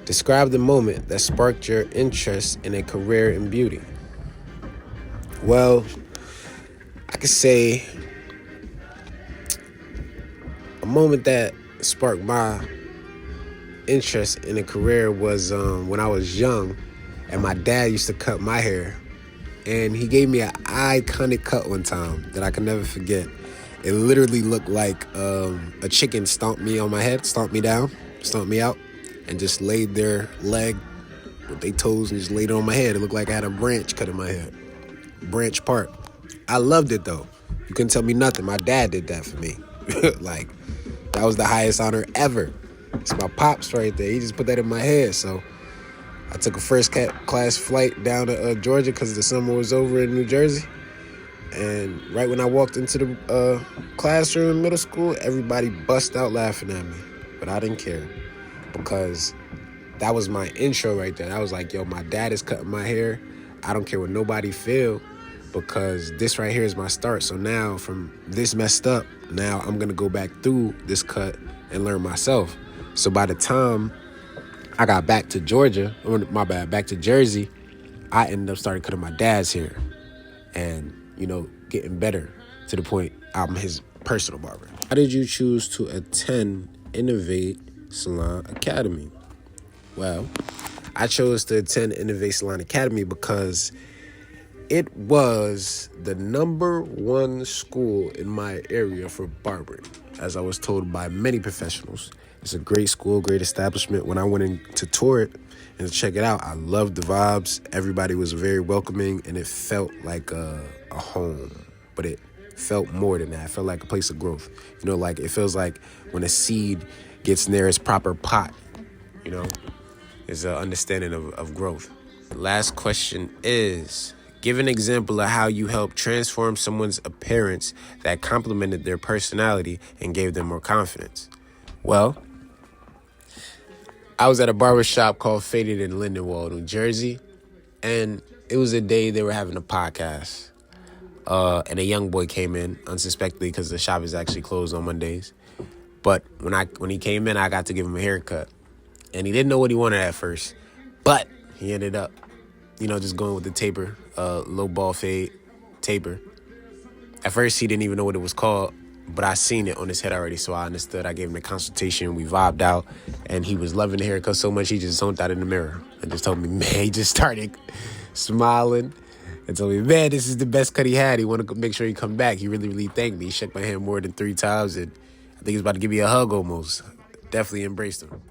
Describe the moment that sparked your interest in a career in beauty. Well, I could say a moment that sparked my interest in a career was when I was young and my dad used to cut my hair. And he gave me an iconic cut one time that I can never forget. It literally looked like a chicken stomped me on my head, stomped me down, stomped me out, and just laid their leg with their toes and just laid it on my head. It looked like I had a branch cut in my head. Branch part. I loved it though. You couldn't tell me nothing. My dad did that for me. Like, that was the highest honor ever. It's my pops right there. He just put that in my head. So I took a first class flight down to Georgia because the summer was over in New Jersey. And right when I walked into the classroom in middle school, everybody bust out laughing at me. But I didn't care because that was my intro right there. I was like, yo, my dad is cutting my hair. I don't care what nobody feel because this right here is my start. So now from this messed up, now I'm going to go back through this cut and learn myself. So by the time I got back to Georgia, back to Jersey, I ended up starting cutting my dad's hair and, getting better to the point I'm his personal barber. How did you choose to attend Innovate Salon Academy? Well, I chose to attend Innovate Salon Academy because it was the #1 school in my area for barbering, as I was told by many professionals. It's a great school, great establishment. When I went in to tour it and to check it out, I loved the vibes. Everybody was very welcoming, and it felt like a home. But it felt more than that. It felt like a place of growth. Like it feels like when a seed gets near its proper pot, is an understanding of growth. The last question is, give an example of how you helped transform someone's appearance that complemented their personality and gave them more confidence. Well, I was at a barbershop called Faded in Lindenwold, New Jersey, and it was a day they were having a podcast. And a young boy came in unsuspectedly because the shop is actually closed on Mondays. But when he came in, I got to give him a haircut. And he didn't know what he wanted at first. But he ended up, just going with the taper, low ball fade taper. At first, he didn't even know what it was called. But I seen it on his head already, so I understood. I gave him a consultation. We vibed out. And he was loving the haircut so much, he just zoned out in the mirror. And just told me, man, he just started smiling. And told me, man, this is the best cut he had. He wanted to make sure he come back. He really, really thanked me. He shook my hand more than 3 times. And I think he was about to give me a hug almost. Definitely embraced him.